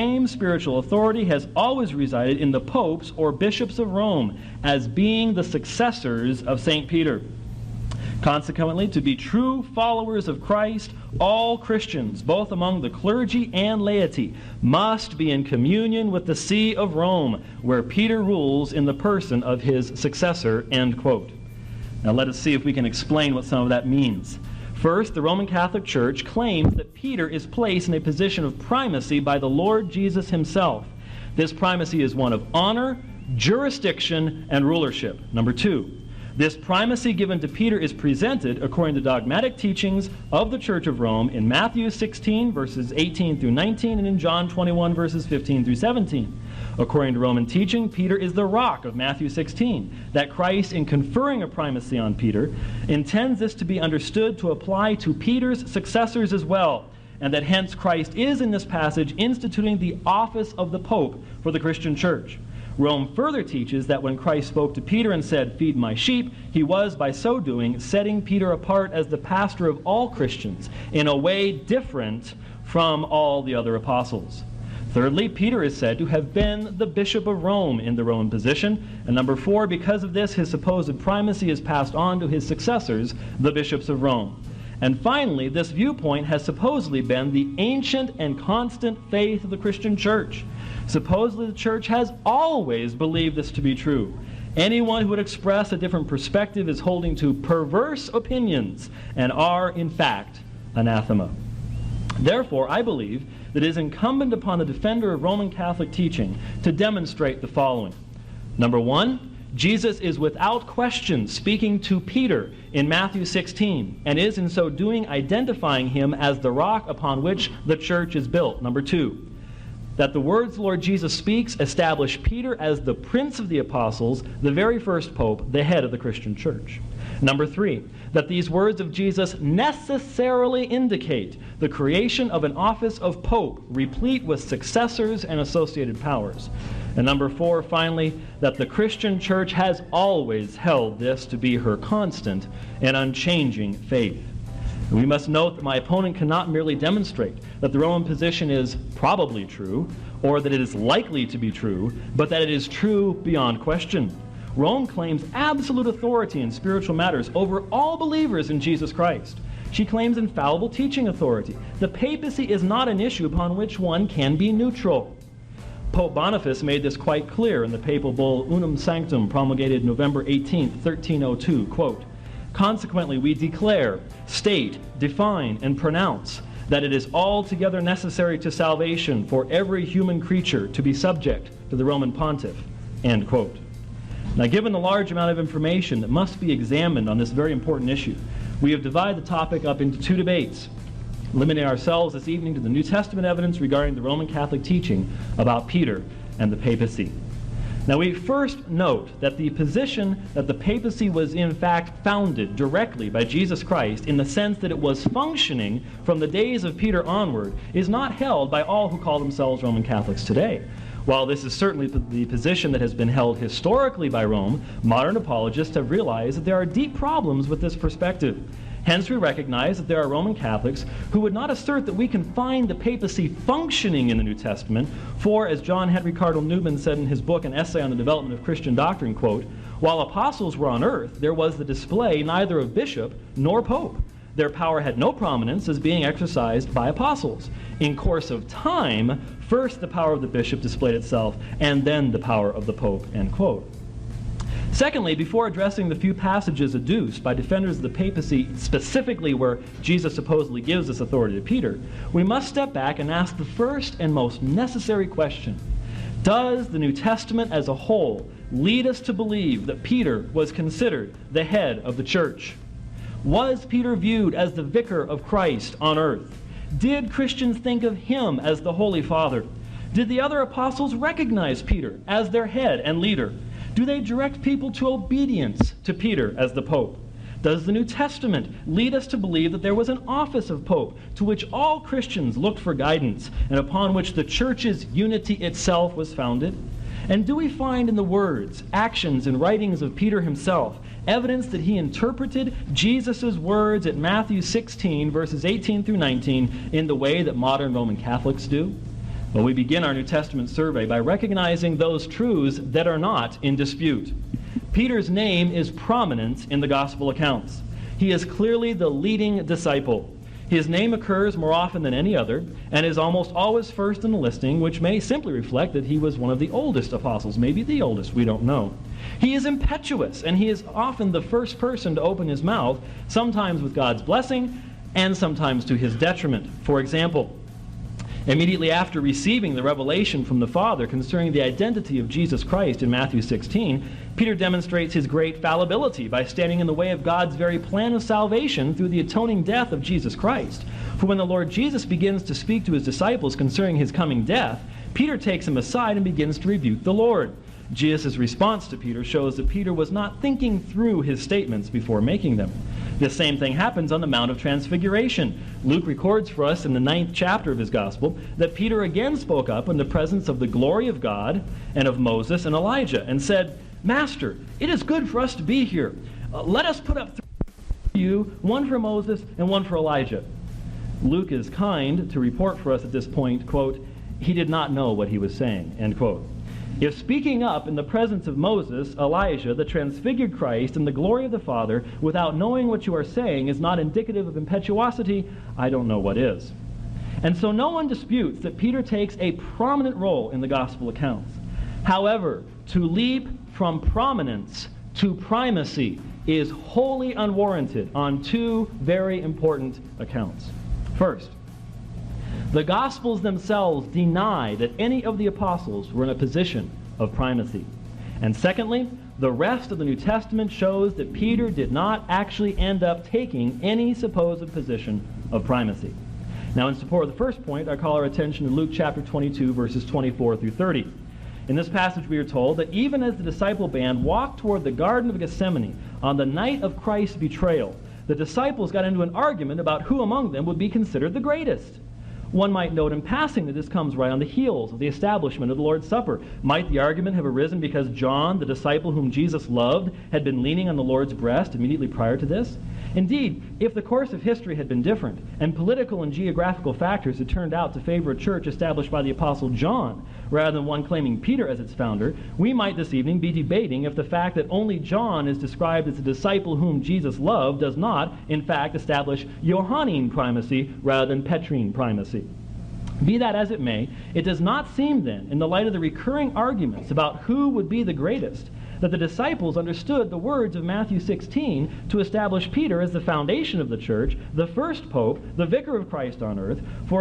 same spiritual authority has always resided in the popes or bishops of Rome as being the successors of St. Peter. Consequently, to be true followers of Christ, all Christians, both among the clergy and laity, must be in communion with the See of Rome, where Peter rules in the person of his successor, end quote. Now let us see if we can explain what some of that means. First, the Roman Catholic Church claims that Peter is placed in a position of primacy by the Lord Jesus himself. This primacy is one of honor, jurisdiction, and rulership. Number two, this primacy given to Peter is presented according to dogmatic teachings of the Church of Rome in Matthew 16, verses 18 through 19, and in John 21, verses 15 through 17. According to Roman teaching, Peter is the rock of Matthew 16, that Christ, in conferring a primacy on Peter, intends this to be understood to apply to Peter's successors as well, and that hence Christ is in this passage instituting the office of the Pope for the Christian Church. Rome further teaches that when Christ spoke to Peter and said, "Feed my sheep," he was, by so doing, setting Peter apart as the pastor of all Christians in a way different from all the other apostles. Thirdly, Peter is said to have been the Bishop of Rome in the Roman position. And number four, because of this, his supposed primacy is passed on to his successors, the bishops of Rome. And finally, this viewpoint has supposedly been the ancient and constant faith of the Christian Church. Supposedly the Church has always believed this to be true. Anyone who would express a different perspective is holding to perverse opinions and are, in fact, anathema. Therefore, I believe that it is incumbent upon the defender of Roman Catholic teaching to demonstrate the following. Number one, Jesus is without question speaking to Peter in Matthew 16, and is in so doing identifying him as the rock upon which the church is built. Number two, that the words the Lord Jesus speaks establish Peter as the prince of the apostles, the very first pope, the head of the Christian church. Number three, that these words of Jesus necessarily indicate the creation of an office of pope, replete with successors and associated powers. And number four, finally, that the Christian church has always held this to be her constant and unchanging faith. We must note that my opponent cannot merely demonstrate that the Roman position is probably true, or that it is likely to be true, but that it is true beyond question. Rome claims absolute authority in spiritual matters over all believers in Jesus Christ. She claims infallible teaching authority. The papacy is not an issue upon which one can be neutral. Pope Boniface made this quite clear in the papal bull Unum Sanctum, promulgated November 18, 1302, quote, "Consequently, we declare, state, define, and pronounce that it is altogether necessary to salvation for every human creature to be subject to the Roman pontiff," end quote. Now, given the large amount of information that must be examined on this very important issue, we have divided the topic up into two debates, limiting ourselves this evening to the New Testament evidence regarding the Roman Catholic teaching about Peter and the papacy. Now, we first note that the position that the papacy was in fact founded directly by Jesus Christ, in the sense that it was functioning from the days of Peter onward, is not held by all who call themselves Roman Catholics today. While this is certainly the position that has been held historically by Rome, modern apologists have realized that there are deep problems with this perspective. Hence, we recognize that there are Roman Catholics who would not assert that we can find the papacy functioning in the New Testament, for, as John Henry Cardinal Newman said in his book, An Essay on the Development of Christian Doctrine, quote, "While apostles were on earth, there was the display neither of bishop nor pope. Their power had no prominence as being exercised by apostles. In course of time, first the power of the bishop displayed itself, and then the power of the pope," end quote. Secondly, before addressing the few passages adduced by defenders of the papacy, specifically where Jesus supposedly gives this authority to Peter, we must step back and ask the first and most necessary question. Does the New Testament as a whole lead us to believe that Peter was considered the head of the church? Was Peter viewed as the vicar of Christ on earth? Did Christians think of him as the Holy Father? Did the other apostles recognize Peter as their head and leader? Do they direct people to obedience to Peter as the Pope? Does the New Testament lead us to believe that there was an office of Pope to which all Christians looked for guidance and upon which the Church's unity itself was founded? And do we find in the words, actions, and writings of Peter himself evidence that he interpreted Jesus' words at Matthew 16, verses 18 through 19, in the way that modern Roman Catholics do? Well, we begin our New Testament survey by recognizing those truths that are not in dispute. Peter's name is prominent in the gospel accounts. He is clearly the leading disciple. His name occurs more often than any other and is almost always first in the listing, which may simply reflect that he was one of the oldest apostles, maybe the oldest, we don't know. He is impetuous, and he is often the first person to open his mouth, sometimes with God's blessing and sometimes to his detriment. For example, immediately after receiving the revelation from the Father concerning the identity of Jesus Christ in Matthew 16, Peter demonstrates his great fallibility by standing in the way of God's very plan of salvation through the atoning death of Jesus Christ. For when the Lord Jesus begins to speak to his disciples concerning his coming death, Peter takes him aside and begins to rebuke the Lord. Jesus' response to Peter shows that Peter was not thinking through his statements before making them. This same thing happens on the Mount of Transfiguration. Luke records for us in the 9th chapter of his gospel that Peter again spoke up in the presence of the glory of God and of Moses and Elijah and said, "Master, it is good for us to be here. Let us put up 3 for you, one for Moses and one for Elijah." Luke is kind to report for us at this point, quote, "He did not know what he was saying," end quote. If speaking up in the presence of Moses, Elijah, the transfigured Christ, and the glory of the Father, without knowing what you are saying is not indicative of impetuosity, I don't know what is. And so no one disputes that Peter takes a prominent role in the gospel accounts. However, to leap from prominence to primacy is wholly unwarranted on 2 very important accounts. First, the Gospels themselves deny that any of the apostles were in a position of primacy. And secondly, the rest of the New Testament shows that Peter did not actually end up taking any supposed position of primacy. Now, in support of the first point, I call our attention to Luke chapter 22, verses 24 through 30. In this passage, we are told that even as the disciple band walked toward the Garden of Gethsemane on the night of Christ's betrayal, the disciples got into an argument about who among them would be considered the greatest. One might note in passing that this comes right on the heels of the establishment of the Lord's Supper. Might the argument have arisen because John, the disciple whom Jesus loved, had been leaning on the Lord's breast immediately prior to this? Indeed, if the course of history had been different, and political and geographical factors had turned out to favor a church established by the Apostle John, rather than one claiming Peter as its founder, we might this evening be debating if the fact that only John is described as a disciple whom Jesus loved does not, in fact, establish Johannine primacy rather than Petrine primacy. Be that as it may, it does not seem then, in the light of the recurring arguments about who would be the greatest, that the disciples understood the words of Matthew 16 to establish Peter as the foundation of the church, the first pope, the vicar of Christ on earth, for